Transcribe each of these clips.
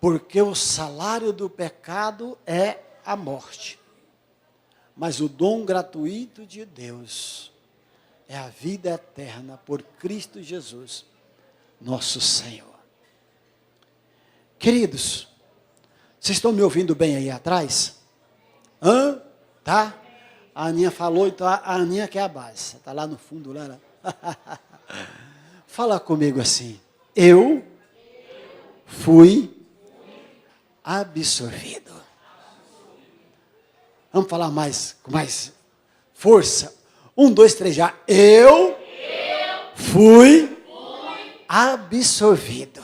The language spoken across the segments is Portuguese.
Porque o salário do pecado é a morte. Mas o dom gratuito de Deus é a vida eterna por Cristo Jesus, nosso Senhor. Queridos, vocês estão me ouvindo bem aí atrás? Tá? A Aninha falou, então a Aninha que é a base. Está lá no fundo, lá. Fala comigo assim. Eu fui absorvido. Vamos falar mais, com mais força. 1, 2, 3, já. Eu fui absorvido.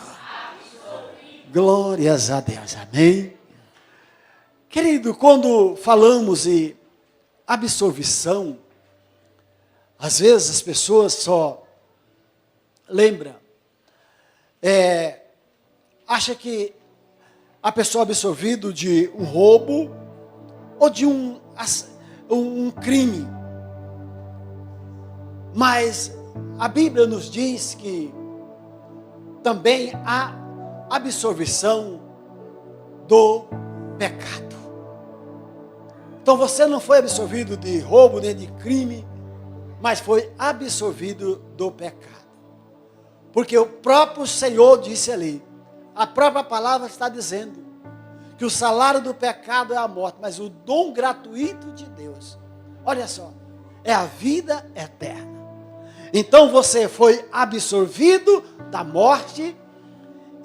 Glórias a Deus, amém? Querido, quando falamos em absorção, às vezes as pessoas só lembram, acha que a pessoa absorvida de um roubo ou de um crime. Mas a Bíblia nos diz que também há absorção do pecado. Então você não foi absorvido de roubo nem de crime, mas foi absorvido do pecado. Porque o próprio Senhor disse ali, a própria palavra está dizendo, que o salário do pecado é a morte, mas o dom gratuito de Deus, olha só, é a vida eterna. Então você foi absorvido da morte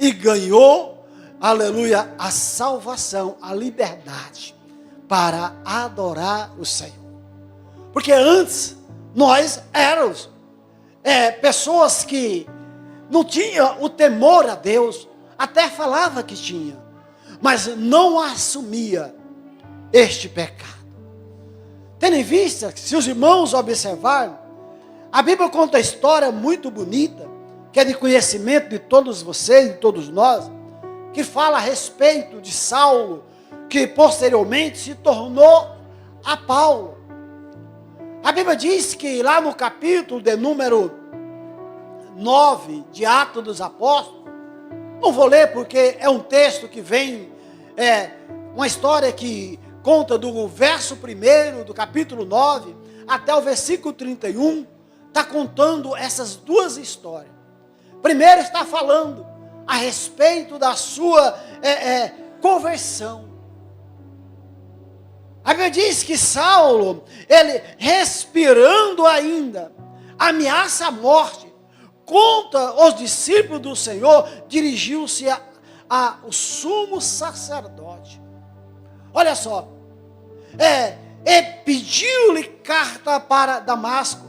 e ganhou, aleluia, a salvação, a liberdade para adorar o Senhor. Porque antes nós éramos pessoas que não tinham o temor a Deus, até falava que tinha, mas não assumia este pecado. Tendo em vista que, se os irmãos observarem, a Bíblia conta a história muito bonita, que é de conhecimento de todos vocês, de todos nós, que fala a respeito de Saulo, que posteriormente se tornou a Paulo. A Bíblia diz que lá no capítulo de número 9 de Atos dos Apóstolos, não vou ler porque é um texto que vem, uma história que conta do verso 1 do capítulo 9 até o versículo 31, está contando essas duas histórias. Primeiro está falando a respeito da sua conversão. A Bíblia diz que Saulo, ele respirando ainda, ameaça a morte, contra os discípulos do Senhor, dirigiu-se ao sumo sacerdote. Olha só, e pediu-lhe carta para Damasco,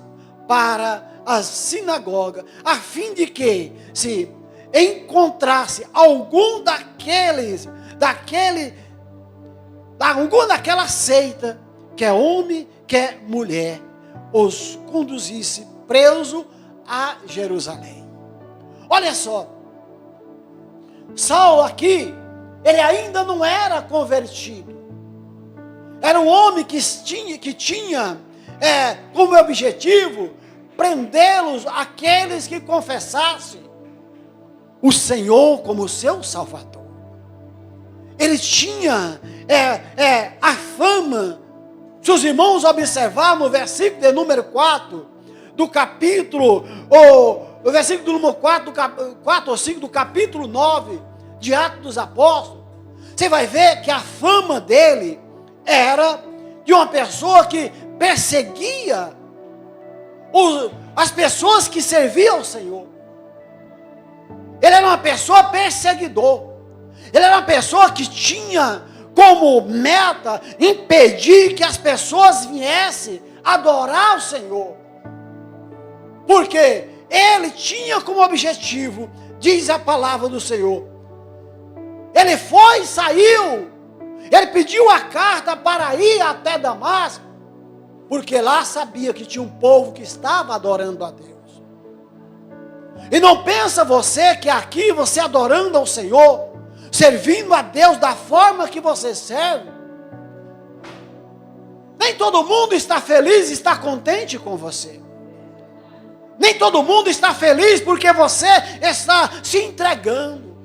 para a sinagoga, a fim de que, se encontrasse algum daquela seita, quer homem, quer mulher, os conduzisse preso a Jerusalém. Olha só, Saulo aqui, ele ainda não era convertido. Era um homem que tinha como objetivo prendê-los aqueles que confessassem o Senhor como seu Salvador. Ele tinha a fama. Se os irmãos observarem no versículo de número 4 do capítulo, o versículo número 4 ou 5 do capítulo 9 de Atos dos Apóstolos, você vai ver que a fama dele era de uma pessoa que perseguia as pessoas que serviam ao Senhor. Ele era uma pessoa perseguidor. Ele era uma pessoa que tinha como meta impedir que as pessoas viessem adorar o Senhor. Porque ele tinha como objetivo, diz a palavra do Senhor, ele saiu, ele pediu a carta para ir até Damasco, porque lá sabia que tinha um povo que estava adorando a Deus. E não pensa você que aqui você adorando ao Senhor, servindo a Deus da forma que você serve, nem todo mundo está feliz, está contente com você. Nem todo mundo está feliz porque você está se entregando.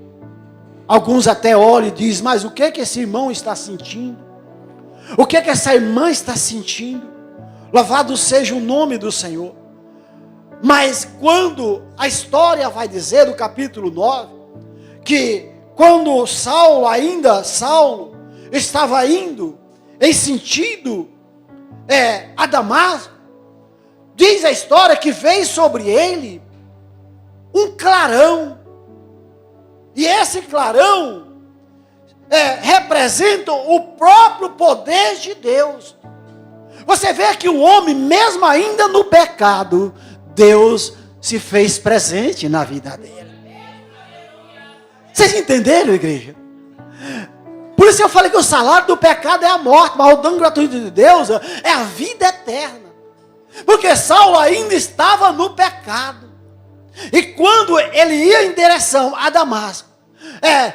Alguns até olham e dizem, mas o que é que esse irmão está sentindo? O que é que essa irmã está sentindo? Louvado seja o nome do Senhor. Mas quando a história vai dizer, no capítulo 9, que quando Saulo estava indo em sentido a Damasco, diz a história que veio sobre ele um clarão. E esse clarão representa o próprio poder de Deus. Você vê que o homem, mesmo ainda no pecado, Deus se fez presente na vida dele. Vocês entenderam, igreja? Por isso eu falei que o salário do pecado é a morte, mas o dom gratuito de Deus é a vida eterna. Porque Saulo ainda estava no pecado. E quando ele ia em direção a Damasco,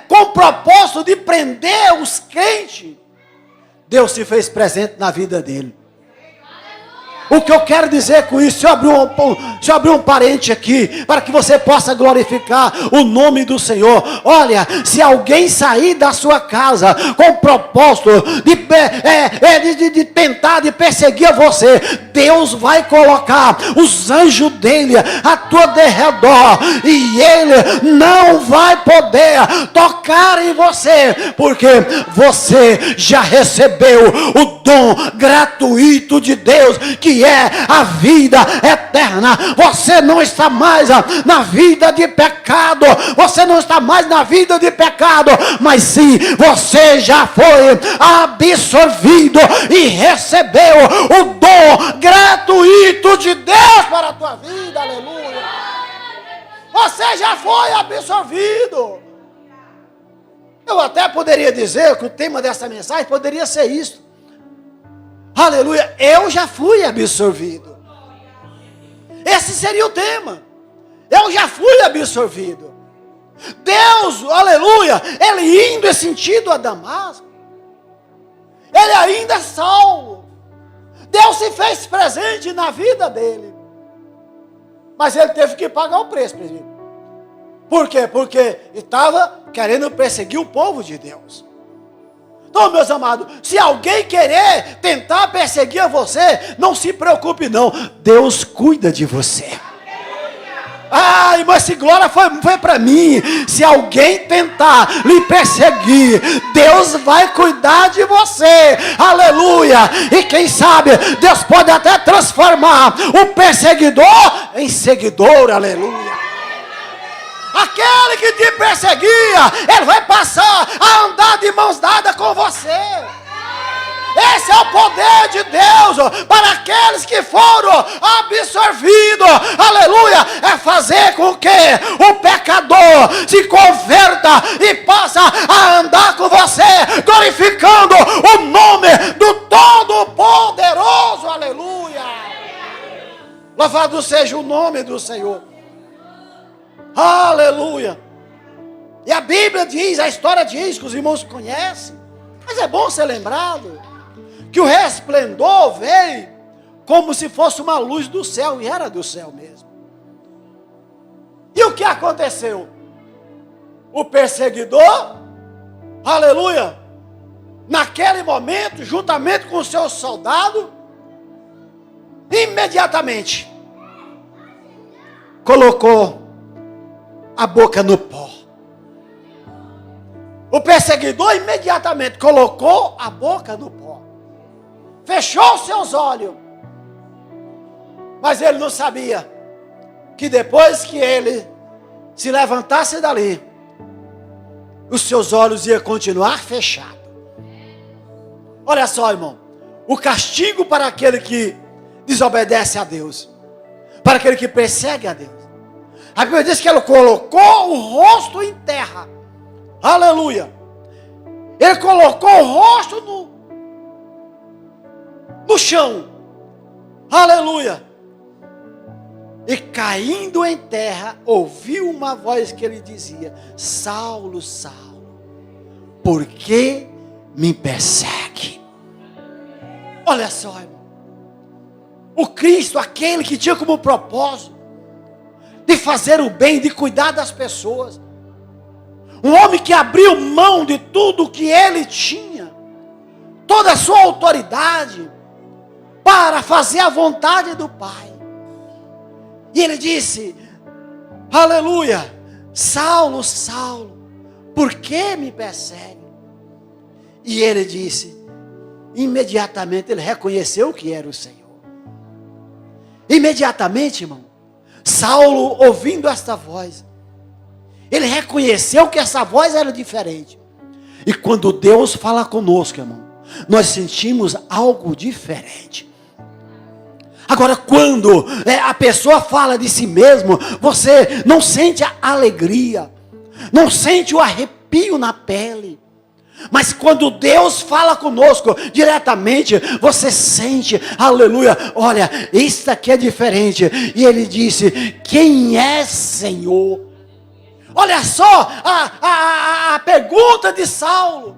com o propósito de prender os crentes, Deus se fez presente na vida dele. O que eu quero dizer com isso? Deixa eu abrir um parente aqui, para que você possa glorificar o nome do Senhor. Olha, se alguém sair da sua casa com o propósito de tentar, de perseguir você, Deus vai colocar os anjos dele a teu derredor, e ele não vai poder tocar em você, porque você já recebeu o dom gratuito de Deus, que é a vida eterna. Você não está mais na vida de pecado, você não está mais na vida de pecado, mas sim, você já foi absorvido e recebeu o dom gratuito de Deus para a tua vida. Aleluia. Você já foi absorvido. Eu até poderia dizer que o tema dessa mensagem poderia ser isso. Aleluia, eu já fui absorvido. Esse seria o tema. Eu já fui absorvido. Deus, aleluia, ele indo em sentido a Damasco, ele ainda é Saulo. Deus se fez presente na vida dele. Mas ele teve que pagar o preço, presbítero. Por quê? Porque estava querendo perseguir o povo de Deus. Então, meus amados, se alguém querer tentar perseguir você, não se preocupe não, Deus cuida de você. Ai, mas se glória foi para mim. Se alguém tentar lhe perseguir, Deus vai cuidar de você. Aleluia. E quem sabe, Deus pode até transformar o perseguidor em seguidor. Aleluia. Aquele que te perseguia, ele vai passar a andar de mãos dadas com você. Esse é o poder de Deus para aqueles que foram absorvidos. Aleluia. É fazer com que o pecador se converta e passa a andar com você, glorificando o nome do Todo-Poderoso. Aleluia. Louvado seja o nome do Senhor. Aleluia. E a Bíblia diz, a história diz, que os irmãos conhecem, mas é bom ser lembrado, que o resplendor veio como se fosse uma luz do céu, e era do céu mesmo. E o que aconteceu? O perseguidor, aleluia, naquele momento, juntamente com o seu soldado, imediatamente colocou a boca no pó. O perseguidor imediatamente colocou a boca no pó, fechou seus olhos, mas ele não sabia que depois que ele se levantasse dali, os seus olhos iam continuar fechados. Olha só, irmão, o castigo para aquele que desobedece a Deus, para aquele que persegue a Deus. A Bíblia diz que ele colocou o rosto em terra. Aleluia. Ele colocou o rosto no chão. Aleluia. E caindo em terra, ouviu uma voz que ele dizia: Saulo, Saulo, por que me persegue? Olha só, irmão. O Cristo, aquele que tinha como propósito de fazer o bem, de cuidar das pessoas. Um homem que abriu mão de tudo que ele tinha, toda a sua autoridade, para fazer a vontade do Pai. E ele disse, aleluia, Saulo, Saulo, por que me persegue? E ele disse, imediatamente ele reconheceu que era o Senhor. Imediatamente, irmão, Saulo, ouvindo esta voz, ele reconheceu que essa voz era diferente. E quando Deus fala conosco, irmão, nós sentimos algo diferente. Agora, quando a pessoa fala de si mesmo, você não sente a alegria, não sente o arrepio na pele. Mas quando Deus fala conosco diretamente, você sente, aleluia, olha, isso aqui é diferente. E ele disse, quem é Senhor? Olha só a pergunta de Saulo.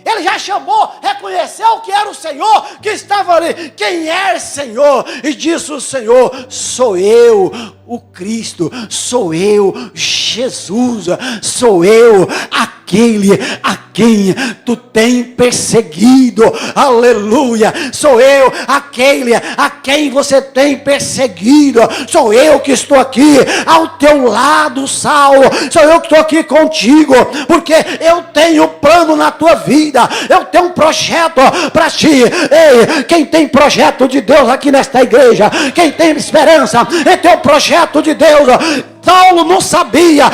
Ele já chamou, reconheceu que era o Senhor que estava ali. Quem é Senhor? E disse o Senhor, sou eu, o Cristo, sou eu, Jesus, sou eu, aquele a quem tu tem perseguido, aleluia, sou eu, aquele a quem você tem perseguido, sou eu que estou aqui ao teu lado, Saulo, sou eu que estou aqui contigo, porque eu tenho plano na tua vida, eu tenho um projeto para ti. Ei, quem tem projeto de Deus aqui nesta igreja, quem tem esperança em ter um projeto de Deus, Saulo não sabia,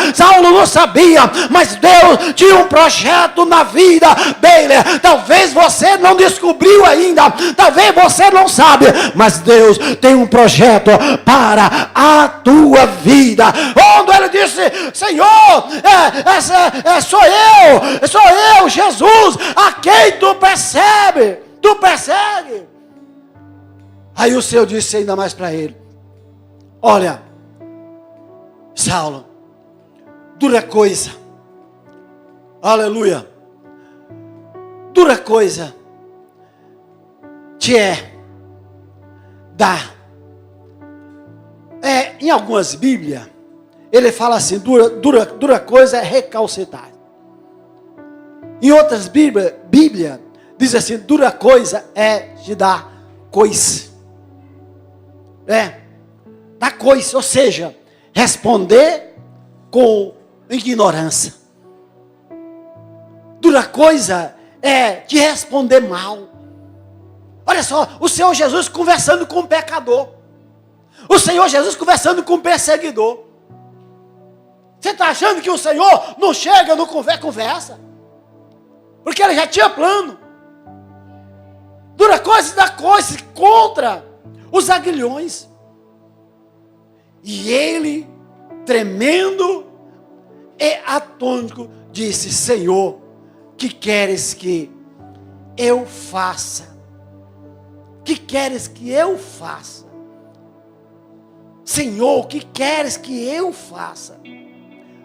mas Deus tinha um projeto na vida dele. Talvez você não descobriu ainda, talvez você não sabe, mas Deus tem um projeto para a tua vida. Quando ele disse, Senhor, sou eu, Jesus, a quem tu persegue. Aí o Senhor disse ainda mais para ele, olha, Saulo, dura coisa, aleluia, dura coisa te dar. Em algumas Bíblias, ele fala assim, dura coisa é recalcitrar. Em outras Bíblias, diz assim, dura coisa é te dar coice. Dar coice, ou seja, responder com ignorância. Dura coisa é te responder mal. Olha só, o Senhor Jesus conversando com o pecador. O Senhor Jesus conversando com o perseguidor. Você está achando que o Senhor não chega no conversa? Porque ele já tinha plano. Dura coisa da coisa contra os aguilhões. E ele, tremendo e atônito, disse, Senhor, que queres que eu faça? Que queres que eu faça? Senhor, o que queres que eu faça?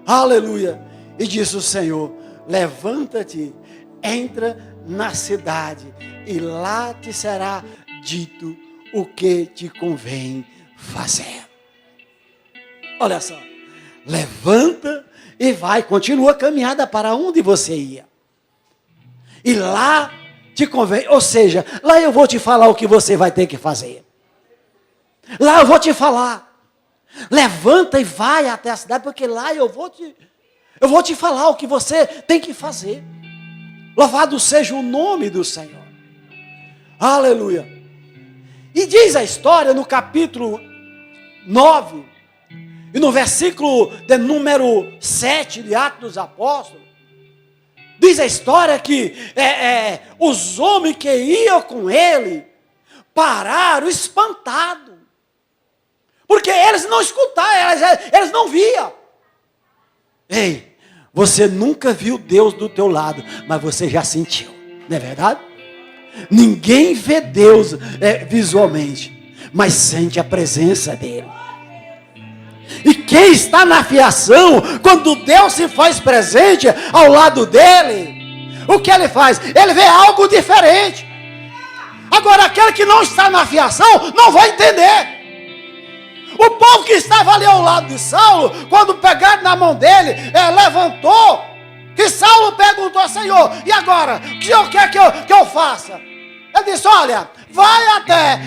Aleluia. E disse o Senhor, levanta-te, entra na cidade, e lá te será dito o que te convém fazer. Olha só, levanta e vai, continua a caminhada para onde você ia. E lá te convém, ou seja, lá eu vou te falar o que você vai ter que fazer. Lá eu vou te falar. Levanta e vai até a cidade, porque lá eu vou te falar o que você tem que fazer. Louvado seja o nome do Senhor. Aleluia. E diz a história no capítulo 9, e no versículo de número 7 de Atos dos Apóstolos, diz a história que os homens que iam com ele pararam espantados. Porque eles não escutavam, eles não viam. Ei, você nunca viu Deus do teu lado, mas você já sentiu, não é verdade? Ninguém vê Deus visualmente, mas sente a presença dele. E quem está na fiação, quando Deus se faz presente ao lado dele, o que ele faz? Ele vê algo diferente. Agora, aquele que não está na fiação, não vai entender. O povo que estava ali ao lado de Saulo, quando pegaram na mão dele, levantou Que Saulo perguntou: Senhor, e agora? O que o Senhor quer que eu faça? Ele disse: olha, vai até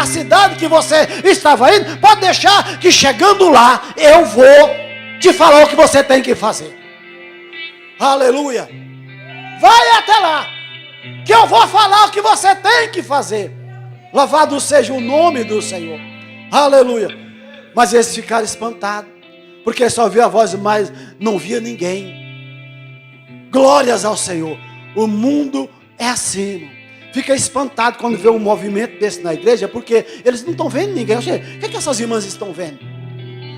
a cidade que você estava indo, pode deixar que chegando lá, eu vou te falar o que você tem que fazer. Aleluia. Vai até lá, que eu vou falar o que você tem que fazer. Louvado seja o nome do Senhor. Aleluia. Mas eles ficaram espantados, porque só via a voz, mas não via ninguém. Glórias ao Senhor. O mundo é assim, irmão. Fica espantado quando vê um movimento desse na igreja, porque eles não estão vendo ninguém. O que essas irmãs estão vendo?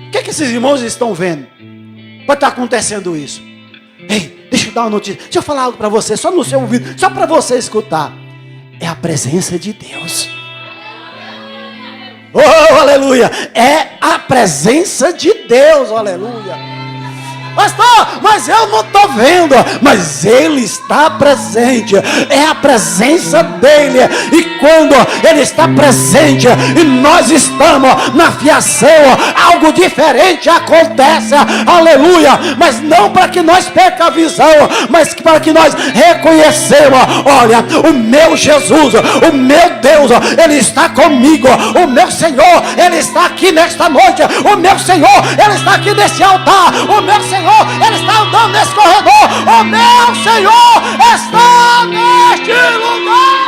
O que esses irmãos estão vendo? Pode estar acontecendo isso. Ei, deixa eu dar uma notícia. Deixa eu falar algo para você, só no seu ouvido, só para você escutar. É a presença de Deus. Oh, aleluia. É a presença de Deus, aleluia. Pastor, mas eu não estou vendo. Mas Ele está presente. É a presença dEle. E quando Ele está presente e nós estamos na fiação, algo diferente acontece. Aleluia. Mas não para que nós perca a visão, mas para que nós reconhecemos: olha, o meu Jesus, o meu Deus, Ele está comigo. O meu Senhor, Ele está aqui nesta noite. O meu Senhor, Ele está aqui nesse altar. O meu Senhor, Ele está andando nesse corredor. O meu Senhor está neste lugar.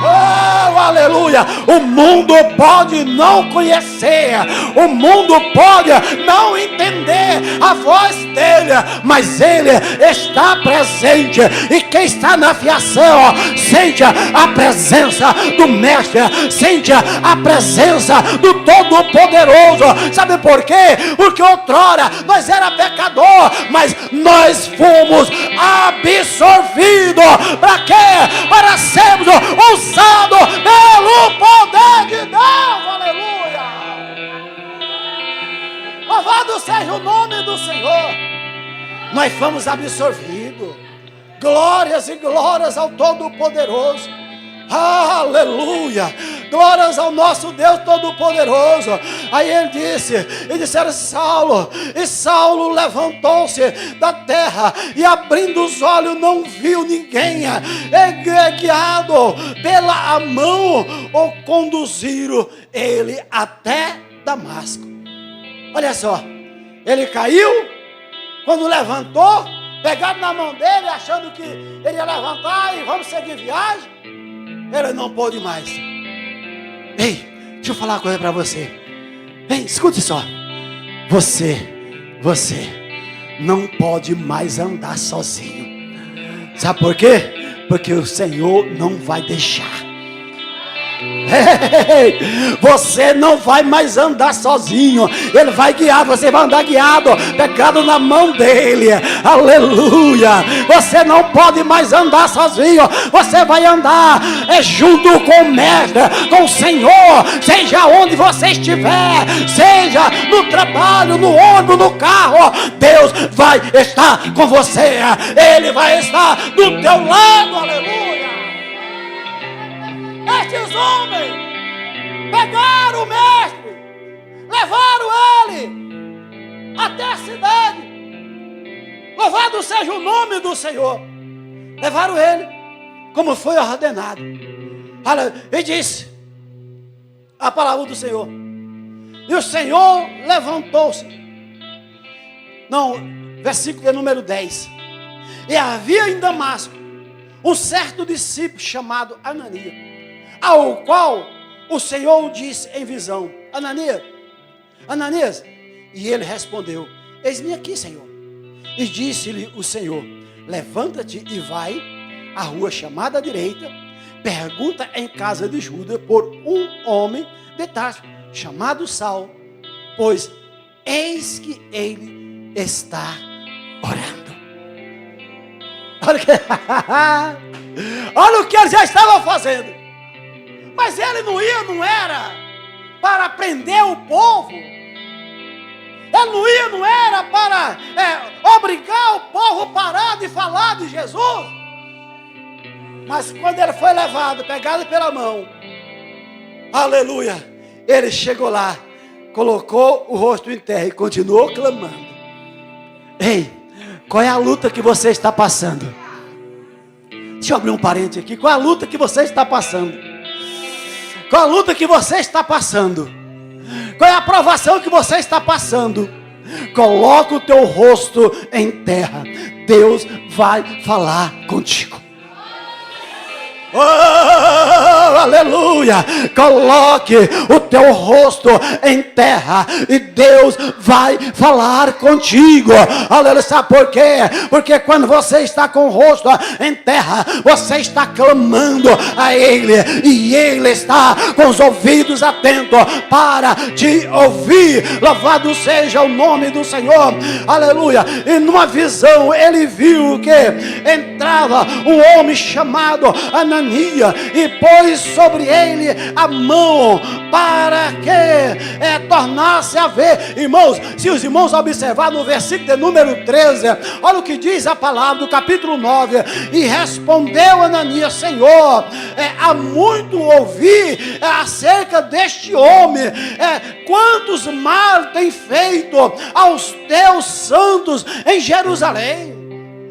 Oh, aleluia. O mundo pode não conhecer, o mundo pode não entender a voz dele, mas Ele está presente. E quem está na fiação, sente a presença do Mestre, sente a presença do Todo-Poderoso. Sabe por quê? Porque outrora nós era pecador, mas nós fomos absorvidos. Para quê? Para sermos usados pelo poder de Deus. Aleluia. Louvado seja o nome do Senhor. Nós fomos absorvidos. Glórias e glórias ao Todo-Poderoso. Aleluia. Glórias ao nosso Deus Todo-Poderoso. Aí ele disseram: Saulo. E Saulo levantou-se da terra e, abrindo os olhos, não viu ninguém. Guiado pela mão, ou conduziram ele até Damasco. Olha só, ele caiu. Quando levantou, pegaram na mão dele, achando que ele ia levantar e vamos seguir viagem. Ele não pôde mais. Ei, deixa eu falar uma coisa para você. Ei, escute só. Você não pode mais andar sozinho. Sabe por quê? Porque o Senhor não vai deixar. Ei, você não vai mais andar sozinho. Ele vai guiar, você vai andar guiado, pegado na mão dele. Aleluia. Você não pode mais andar sozinho. Você vai andar junto com o Mestre, com o Senhor. Seja onde você estiver, seja no trabalho, no ônibus, no carro, Deus vai estar com você. Ele vai estar do teu lado. Aleluia. Estes homens pegaram o Mestre, levaram ele até a cidade. Louvado seja o nome do Senhor. Levaram ele como foi ordenado. E disse a palavra do Senhor. E o Senhor levantou-se. Versículo de número 10. E havia em Damasco um certo discípulo chamado Ananias, ao qual o Senhor disse em visão: Ananias, Ananias. E ele respondeu: eis-me aqui, Senhor. E disse-lhe o Senhor: levanta-te e vai à rua chamada à direita, pergunta em casa de Judas por um homem de Tarso, chamado Saulo, pois eis que ele está orando. Olha o que ele já estava fazendo. Mas ele não era para prender o povo. Ele não era para obrigar o povo a parar de falar de Jesus. Mas quando ele foi levado, pegado pela mão, aleluia, ele chegou lá, colocou o rosto em terra e continuou clamando. Ei, qual é a luta que você está passando? Deixa eu abrir um parênteses aqui. Qual é a luta que você está passando? Qual é a luta que você está passando? Qual é a provação que você está passando? Coloca o teu rosto em terra. Deus vai falar contigo. Oh, aleluia. Coloque o teu rosto em terra e Deus vai falar contigo. Aleluia. Sabe por quê? Porque quando você está com o rosto em terra, você está clamando a Ele, e Ele está com os ouvidos atentos para te ouvir. Louvado seja o nome do Senhor. Aleluia. E numa visão ele viu que entrava um homem chamado Ananias e pôs sobre ele a mão para que tornasse a ver. Irmãos, se os irmãos observar no versículo de número 13, olha o que diz a palavra do capítulo 9. E respondeu Ananias: Senhor, há muito ouvi acerca deste homem, quantos mal tem feito aos teus santos em Jerusalém.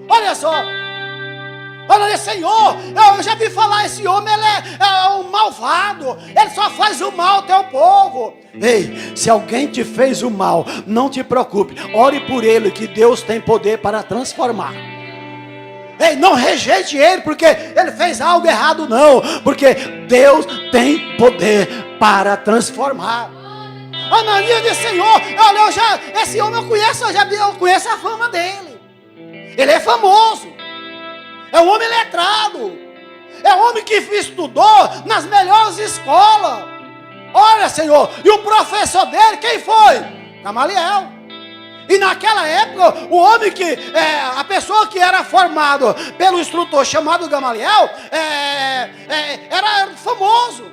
Olha só. Olha, Senhor, eu já vi falar, esse homem ele é um malvado, ele só faz o mal ao teu povo. Ei, se alguém te fez o mal, não te preocupe, ore por ele, que Deus tem poder para transformar. Ei, não rejeite ele porque ele fez algo errado, não, porque Deus tem poder para transformar. Ananias disse: Senhor, olha, esse homem eu conheço a fama dele, ele é famoso. É um homem letrado. É um homem que estudou nas melhores escolas. Olha, Senhor, e o professor dele, quem foi? Gamaliel. E naquela época, o homem que, a pessoa que era formado pelo instrutor chamado Gamaliel, era famoso.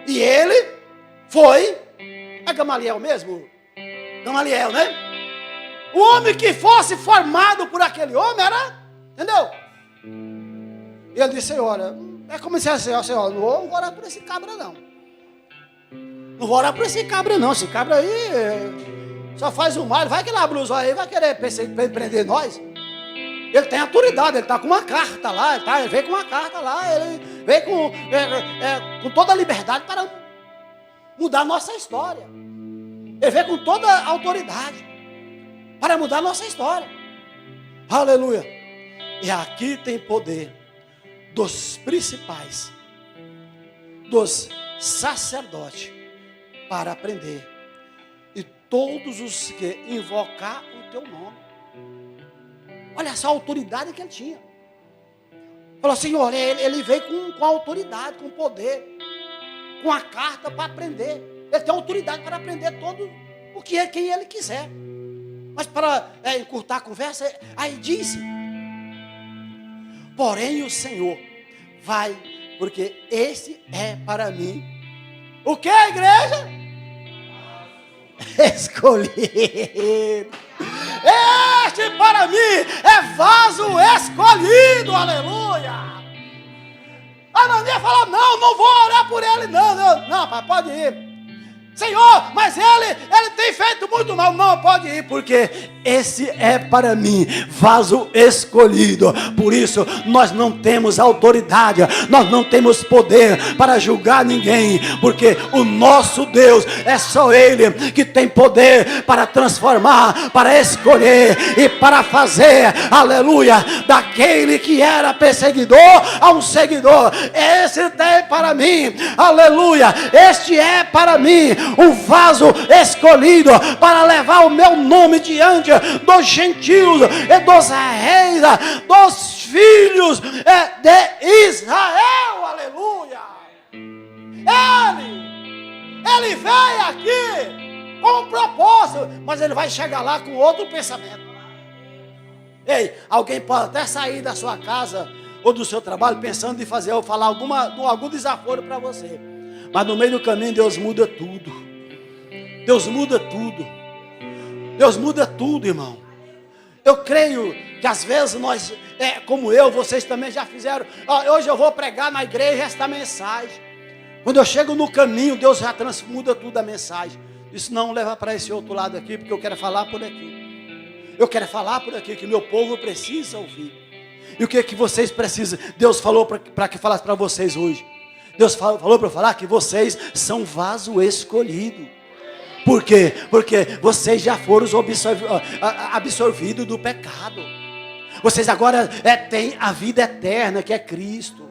E ele foi, Gamaliel mesmo? Gamaliel, né? O homem que fosse formado por aquele homem era... Entendeu? E ele disse: Senhor, comecei a dizer: Senhor, não vou orar por esse cabra não. Não vou orar por esse cabra não. Esse cabra aí só faz o mal. Vai que ele abre os olhos aí, vai querer prender nós. Ele tem autoridade, ele está com uma carta lá. Ele veio com uma carta lá. Ele veio com toda a liberdade para mudar a nossa história. Ele veio com toda a autoridade para mudar a nossa história. Aleluia. E aqui tem poder dos principais, dos sacerdotes, para aprender. E todos os que invocar o teu nome. Olha só a autoridade que ele tinha. Falou: Senhor, ele veio com autoridade, com poder, com a carta para aprender. Ele tem autoridade para aprender todo o que quem ele quiser. Mas para encurtar a conversa, aí disse: porém o Senhor vai, porque esse é para mim. O que, a igreja? Escolhido. Este para mim é vaso escolhido. Aleluia. Ananias falou: não vou orar por ele não, pai, pode ir. Senhor, mas ele tem feito muito mal. Não, pode ir, porque esse é para mim, vaso escolhido. Por isso, nós não temos autoridade, nós não temos poder para julgar ninguém, porque o nosso Deus é só Ele que tem poder para transformar, para escolher e para fazer, aleluia, daquele que era perseguidor a um seguidor. Esse tem para mim, aleluia, este é para mim um vaso escolhido para levar o meu nome diante dos gentios e dos reis, dos filhos de Israel. Aleluia. Ele veio aqui com um propósito, mas ele vai chegar lá com outro pensamento. Ei, alguém pode até sair da sua casa ou do seu trabalho pensando em fazer ou falar algum desaforo para você, mas no meio do caminho Deus muda tudo. Deus muda tudo. Deus muda tudo, irmão. Eu creio que às vezes nós, como vocês também já fizeram. Hoje eu vou pregar na igreja esta mensagem. Quando eu chego no caminho, Deus já muda tudo a mensagem. Isso não leva para esse outro lado aqui, porque eu quero falar por aqui. eu quero falar por aqui que meu povo precisa ouvir. E o que é que vocês precisam? Deus falou para que falasse para vocês hoje. Deus falou para eu falar que vocês são vaso escolhido. Por quê? Porque vocês já foram absorvidos do pecado. Vocês agora têm a vida eterna, que é Cristo.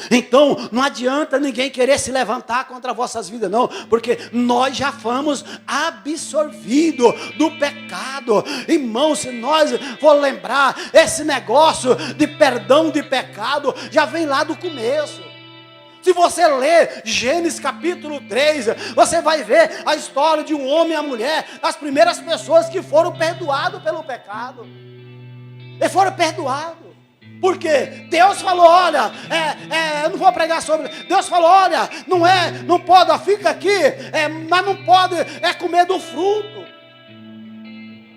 Então, não adianta ninguém querer se levantar contra vossas vidas, não. Porque nós já fomos absorvidos do pecado. Irmãos, se nós for lembrar, esse negócio de perdão de pecado já vem lá do começo. Se você ler Gênesis capítulo 3, você vai ver a história de um homem e a mulher, as primeiras pessoas que foram perdoados pelo pecado. E foram perdoados. Porque Deus falou, olha, eu não vou pregar sobre. Deus falou, olha, não pode, fica aqui, mas não pode comer do fruto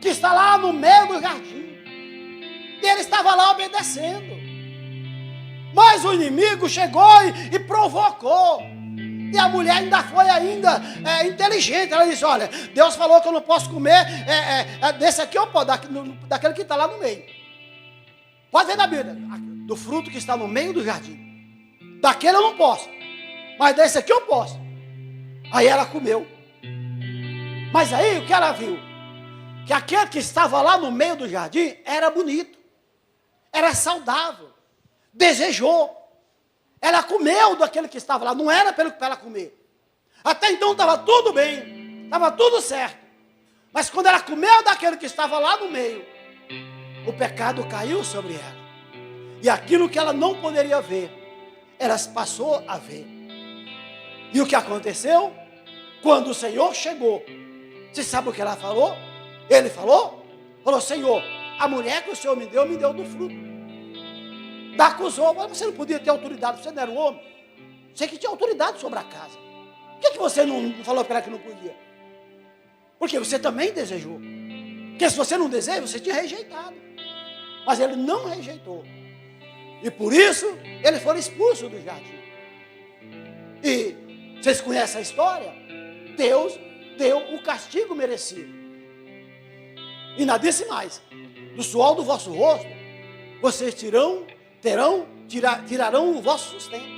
que está lá no meio do jardim. E ele estava lá obedecendo. Mas o inimigo chegou e provocou. E a mulher ainda foi inteligente. Ela disse, olha, Deus falou que eu não posso comer desse aqui, eu posso, daquele que está lá no meio. Pode ver na Bíblia, do fruto que está no meio do jardim. Daquele eu não posso, mas desse aqui eu posso. Aí ela comeu. Mas aí o que ela viu? Que aquele que estava lá no meio do jardim era bonito, era saudável, desejou. Ela comeu daquele que estava lá, não era para ela comer. Até então estava tudo bem, estava tudo certo. Mas quando ela comeu daquele que estava lá no meio, o pecado caiu sobre ela. E aquilo que ela não poderia ver, ela passou a ver. E o que aconteceu? Quando o Senhor chegou, você sabe o que ela falou? Ele falou, Senhor, a mulher que o Senhor me deu do fruto. Da acusou, mas você não podia ter autoridade, você não era um homem. Você que tinha autoridade sobre a casa. Por que você não falou para ela que não podia? Porque você também desejou. Porque se você não deseja, você tinha rejeitado. Mas ele não rejeitou. E por isso, ele foi expulso do jardim. E vocês conhecem a história? Deus deu o castigo merecido. E ainda disse mais: do suor do vosso rosto, vocês tirarão o vosso sustento.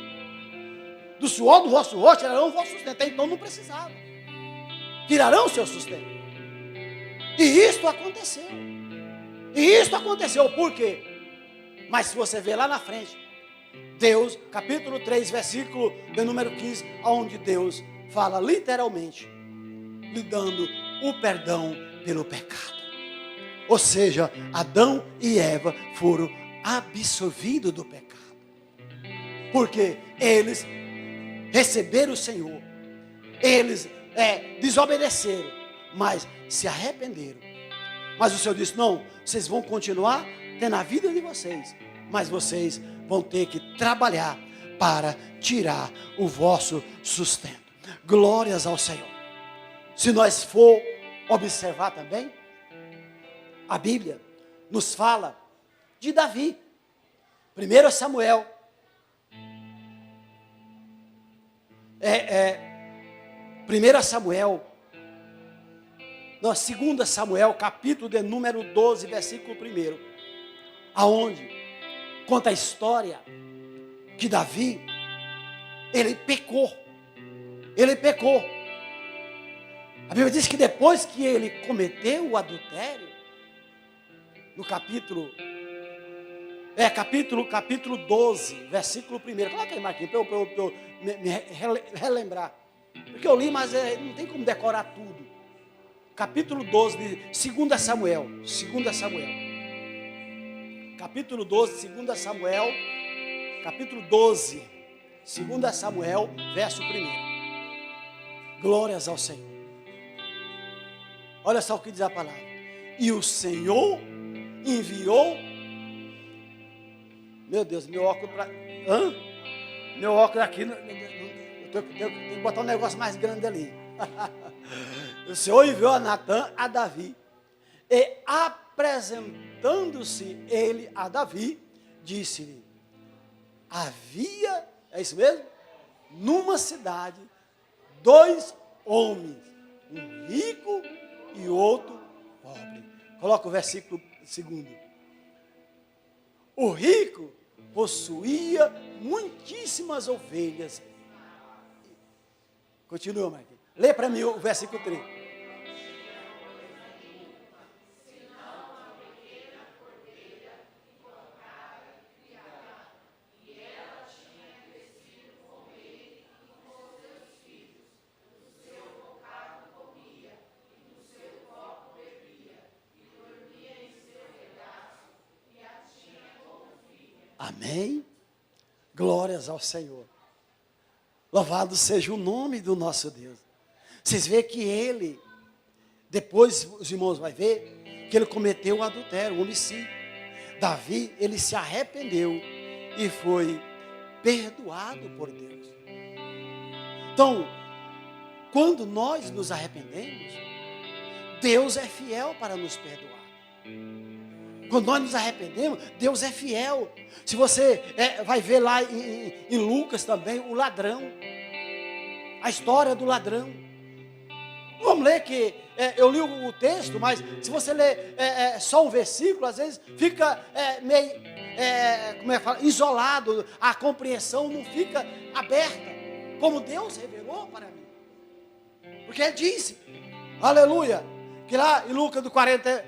Do suor do vosso rosto, tirarão o vosso sustento. Até então não precisava. Tirarão o seu sustento. E isto aconteceu. Por quê? Mas se você ver lá na frente, Deus, capítulo 3, versículo de número 15, onde Deus fala literalmente, lhe dando o perdão pelo pecado. Ou seja, Adão e Eva foram absorvidos do pecado. Porque eles receberam o Senhor. Eles desobedeceram, mas se arrependeram. Mas o Senhor disse, não, vocês vão continuar tendo a vida de vocês, mas vocês vão ter que trabalhar para tirar o vosso sustento. Glórias ao Senhor. Se nós for observar também, a Bíblia nos fala de Davi. 1 Samuel. 1 Samuel. Não, 2 Samuel, capítulo de número 12, versículo 1. Aonde conta a história que Davi, ele pecou. A Bíblia diz que depois que ele cometeu o adultério, no capítulo 12, versículo 1. Coloca aí, Marquinhos, para eu me relembrar. Porque eu li, mas não tem como decorar tudo. Capítulo 12 de 2 Samuel. Capítulo 12, 2 Samuel. Capítulo 12, 2 Samuel, verso 1. Glórias ao Senhor. Olha só o que diz a palavra. E o Senhor enviou. Meu Deus, meu óculos para. Meu óculos aqui. Eu tenho que botar um negócio mais grande ali. O Senhor enviou a Natã a Davi. E apresentando-se ele a Davi, disse-lhe: havia, é isso mesmo? Numa cidade, 2 homens, um rico e outro pobre. Coloca o versículo 2. O rico possuía muitíssimas ovelhas. Continua, Marquinhos. Lê para mim o versículo 3. Amém? Glórias ao Senhor. Louvado seja o nome do nosso Deus. Vocês veem que ele, depois os irmãos vão ver, que ele cometeu o adultério, o homicídio. Davi, ele se arrependeu e foi perdoado por Deus. Então, quando nós nos arrependemos, Deus é fiel para nos perdoar. Quando nós nos arrependemos, Deus é fiel. Se você vai ver lá em Lucas também, o ladrão. A história do ladrão. Vamos ler que, eu li o texto, mas se você ler só um versículo, às vezes fica meio, como é que fala, isolado. A compreensão não fica aberta, como Deus revelou para mim. Porque ele disse, aleluia, que lá em Lucas do 40,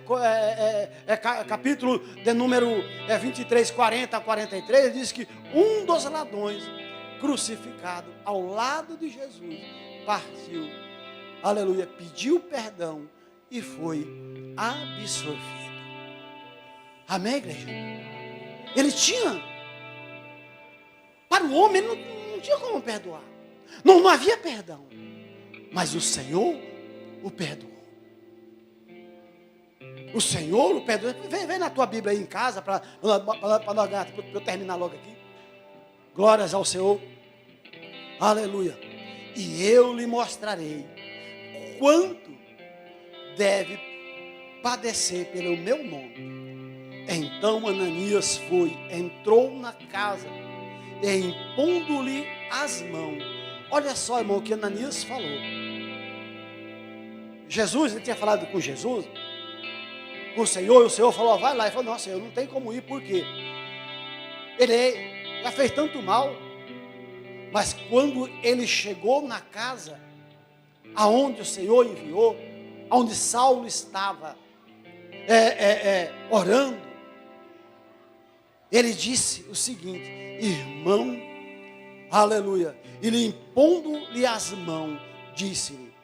capítulo de número 23, 40 a 43, diz que um dos ladrões crucificado ao lado de Jesus partiu, aleluia, pediu perdão e foi absolvido. Amém, igreja? Ele tinha, para o homem não tinha como perdoar, não havia perdão, mas o Senhor o perdoou. O Senhor o perdoou. Vem na tua Bíblia aí em casa, para eu terminar logo aqui. Glórias ao Senhor. Aleluia. E eu lhe mostrarei quanto deve padecer pelo meu nome. Então Ananias entrou na casa, e impondo-lhe as mãos. Olha só, irmão, o que Ananias falou. Ele tinha falado com Jesus, com o Senhor, e o Senhor falou, vai lá. Ele falou, não, Senhor, não tem como ir, por quê? Ele já fez tanto mal. Mas quando ele chegou na casa, aonde o Senhor enviou, aonde Saulo estava orando, ele disse o seguinte, irmão, aleluia, ele impondo-lhe as mãos, disse-lhe,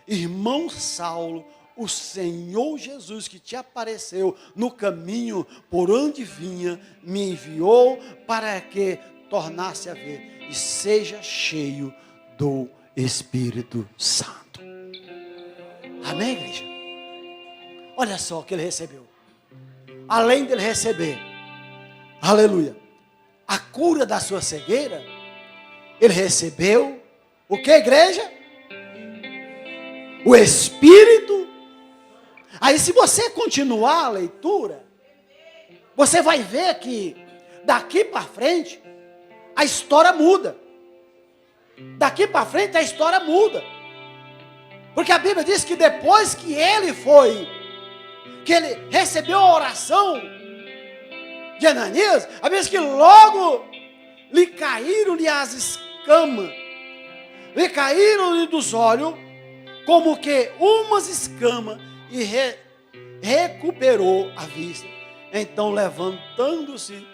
irmão Saulo, o Senhor Jesus que te apareceu no caminho por onde vinha, me enviou para que tornasse a ver e seja cheio do Espírito Santo. Amém, igreja? Olha só o que ele recebeu. Além dele receber, aleluia, a cura da sua cegueira, ele recebeu o que, igreja? O Espírito. Aí se você continuar a leitura, você vai ver que daqui para frente a história muda. Daqui para frente a história muda. Porque a Bíblia diz que depois que ele recebeu a oração de Ananias, a Bíblia diz que logo lhe caíram-lhe as escamas, lhe caíram-lhe dos olhos, como que umas escamas, e recuperou a vista. Então, levantando-se,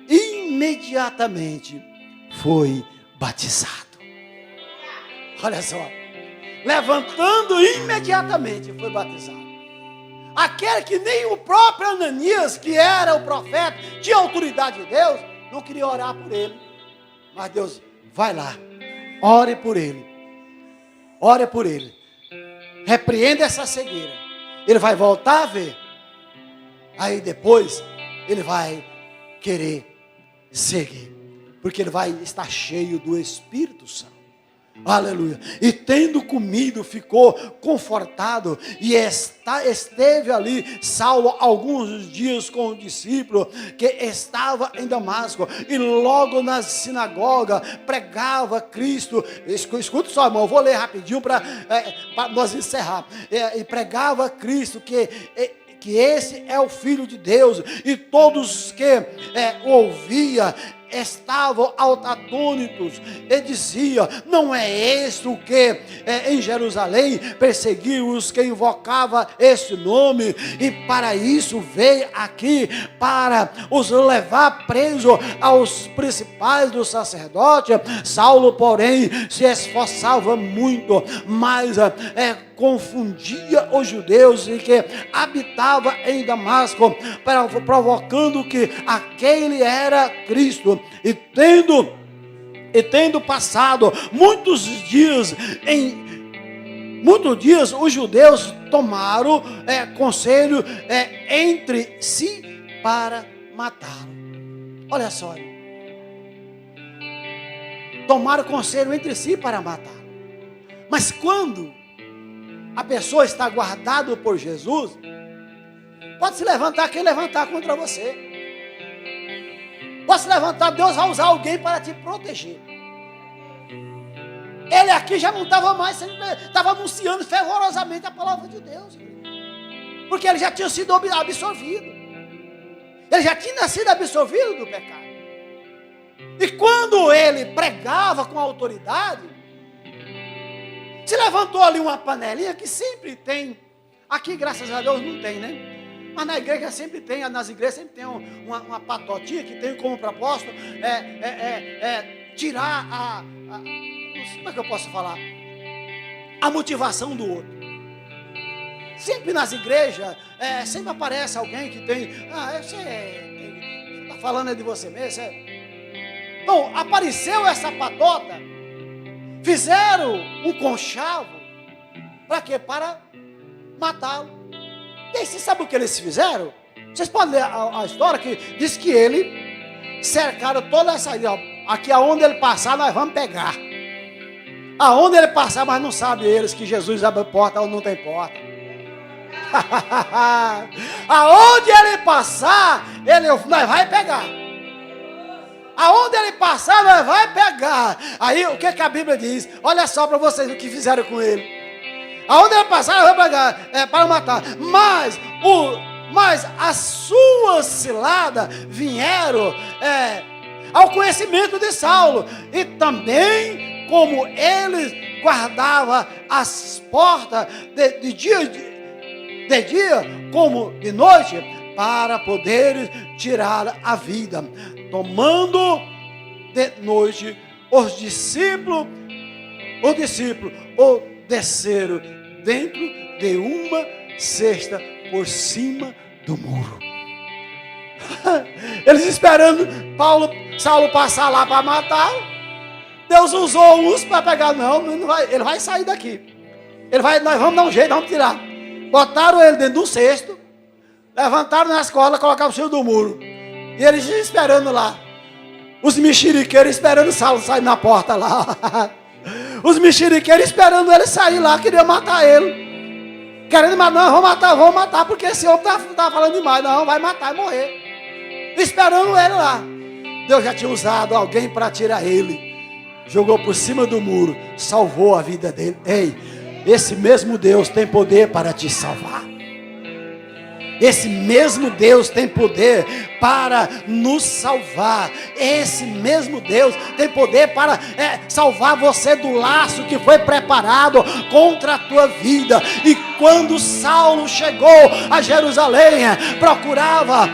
imediatamente foi batizado. Olha só, levantando imediatamente foi batizado. Aquele que nem o próprio Ananias, que era o profeta, tinha autoridade de Deus, não queria orar por ele. Mas Deus, vai lá, ore por ele, repreenda essa cegueira. Ele vai voltar a ver. Aí depois ele vai querer seguir, porque ele vai estar cheio do Espírito Santo. Aleluia. E tendo comido, ficou confortado, e esteve ali Saulo alguns dias com o discípulo que estava em Damasco, e logo na sinagoga pregava Cristo. Escuta só, irmão, eu vou ler rapidinho para nós encerrar. E pregava Cristo, que esse é o Filho de Deus. E todos que o ouviam estavam atônitos e diziam: não é este o que em Jerusalém perseguiu os que invocavam este nome, e para isso veio aqui, para os levar preso aos principais dos sacerdotes. Saulo, porém, se esforçava muito, mas confundia os judeus e que habitava em Damasco, provocando que aquele era Cristo. E tendo passado muitos dias, os judeus tomaram conselho entre si para matá-lo. Olha só, tomaram conselho entre si para matá-lo. Mas quando a pessoa está guardada por Jesus, pode se levantar quem levantar contra você. Pode se levantar, Deus vai usar alguém para te proteger. Ele aqui já não estava mais, estava anunciando fervorosamente a palavra de Deus. Porque ele já tinha sido absorvido. Ele já tinha sido absorvido do pecado. E quando ele pregava com autoridade, se levantou ali uma panelinha que sempre tem. Aqui, graças a Deus, não tem, né? Mas na igreja sempre tem, nas igrejas sempre tem uma patotinha que tem como propósito tirar como é que eu posso falar? A motivação do outro. Sempre nas igrejas, sempre aparece alguém que tem, você está falando de você mesmo. Bom, apareceu essa patota, fizeram um conchavo, para quê? Para matá-lo. E aí, você sabe o que eles fizeram? Vocês podem ler a história que diz que ele cercaram toda essa ilha. Aqui aonde ele passar, nós vamos pegar. Aonde ele passar, mas não sabem eles que Jesus abre porta ou não tem porta. Aonde ele passar, nós vai pegar. Aonde ele passar, nós vai pegar. Aí o que a Bíblia diz? Olha só para vocês o que fizeram com ele. Aonde ele passar, nós vamos pegar para matar. Mas as suas ciladas vieram ao conhecimento de Saulo. E também, como ele guardava as portas de dia como de noite, para poder tirar a vida. Tomando de noite, os discípulos o desceram dentro de uma cesta por cima do muro. Eles esperando Saulo passar lá para matar. Deus usou uns para pegar. Não vai, ele vai sair daqui. Nós vamos dar um jeito, vamos tirar. Botaram ele dentro de um cesto, levantaram nas cordas, colocaram o cima do muro. E eles esperando lá. Os mexeriqueiros esperando Saulo sair na porta lá. Os mexeriqueiros esperando ele sair lá, queriam matar ele. Querendo matar, não, vamos matar, porque esse homem está falando demais. Não, vai matar e morrer. Esperando ele lá. Deus já tinha usado alguém para tirar ele. Jogou por cima do muro, salvou a vida dele. Ei, esse mesmo Deus tem poder para te salvar. Esse mesmo Deus tem poder para nos salvar. Esse mesmo Deus tem poder para salvar você do laço que foi preparado contra a tua vida. E quando Saulo chegou a Jerusalém, procurava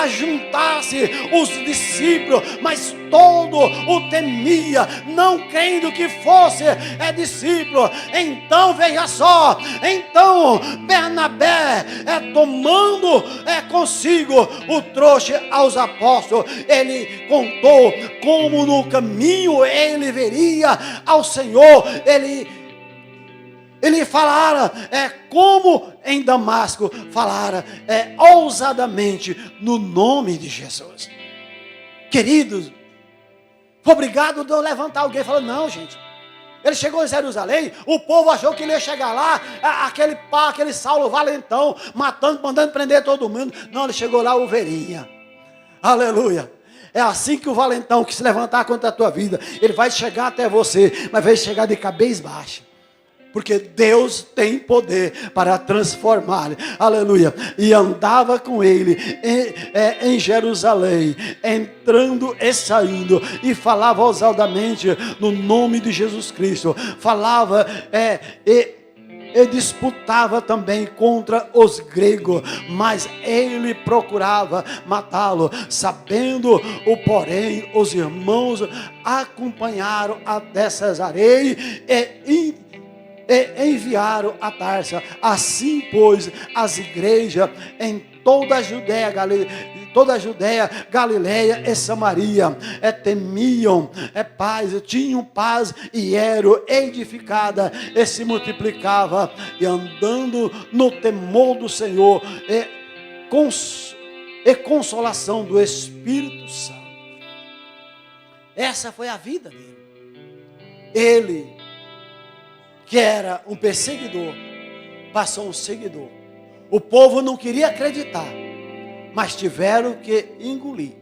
ajuntar-se os discípulos, mas todo o temia, não crendo que fosse discípulo. Então veja só, Bernabé tomando consigo o trouxe aos apóstolos, ele contou como no caminho ele veria ao Senhor. Ele falara como em Damasco falara ousadamente no nome de Jesus. Queridos, foi obrigado a levantar alguém e falar: não, gente. Ele chegou em Jerusalém, o povo achou que ele ia chegar lá, aquele Saulo valentão, matando, mandando prender todo mundo. Não, ele chegou lá, ovelhinha. Aleluia. É assim que o valentão que se levantar contra a tua vida, ele vai chegar até você, mas vai chegar de cabeça baixa. Porque Deus tem poder para transformar, aleluia. E andava com ele em Jerusalém, entrando e saindo, e falava ousadamente no nome de Jesus Cristo. Falava e disputava também contra os gregos, mas ele procurava matá-lo, sabendo o porém, os irmãos acompanharam até Cesareia e enviaram a Tarso. Assim, pois, as igrejas em toda a Judéia, Galileia e Samaria temiam paz, tinham paz e eram edificadas e se multiplicava, e andando no temor do Senhor e consolação do Espírito Santo. Essa foi a vida dele. Ele, que era um perseguidor, passou um seguidor. O povo não queria acreditar, mas tiveram que engolir.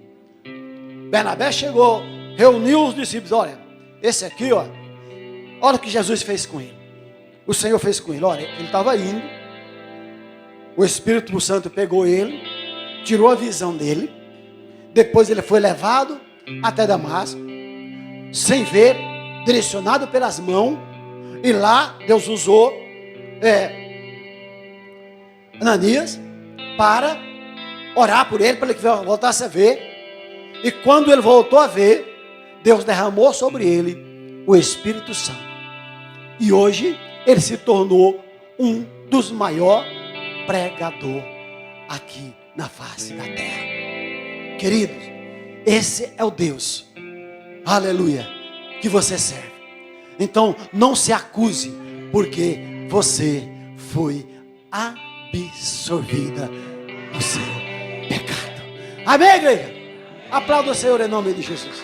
Bernabé chegou, reuniu os discípulos. Olha, esse aqui, olha o que Jesus fez com ele. O Senhor fez com ele. Olha, ele estava indo, o Espírito Santo pegou ele, tirou a visão dele. Depois ele foi levado até Damasco, sem ver, direcionado pelas mãos. E lá Deus usou Ananias para orar por ele, para ele que voltasse a ver. E quando ele voltou a ver, Deus derramou sobre ele o Espírito Santo. E hoje ele se tornou um dos maiores pregadores aqui na face da terra. Queridos, esse é o Deus, aleluia, que você serve. Então não se acuse, porque você foi absorvida no seu pecado. Amém, igreja? Aplauda o Senhor em nome de Jesus.